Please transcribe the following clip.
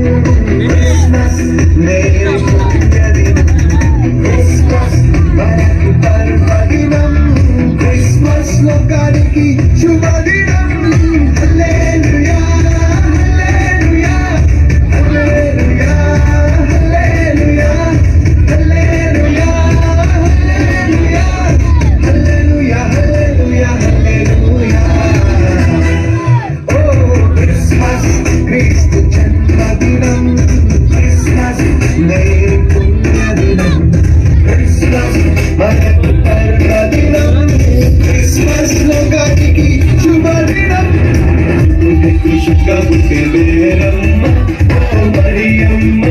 Christmas నేడు పుణ్యదినం Christmas మనకు పర్వదినం క్రిస్మస్ లోకానికి శుభదినం హల్లెలూయా హల్లెలూయా హల్లెలూయా హల్లెలూయా హల్లెలూయా హల్లెలూయా హల్లెలూయా హల్లెలూయా ఓ క్రిస్మస్ క్రీస్తు జన్మదినం క్రిస్మస్ నేడు పుణ్యదినం క్రిస్మస్ మనకు పర్వదినం క్రిస్మస్ లోకానికి శుభదినం శుభ పుట్టే వేరమ్మ ఓ మరియమ్మ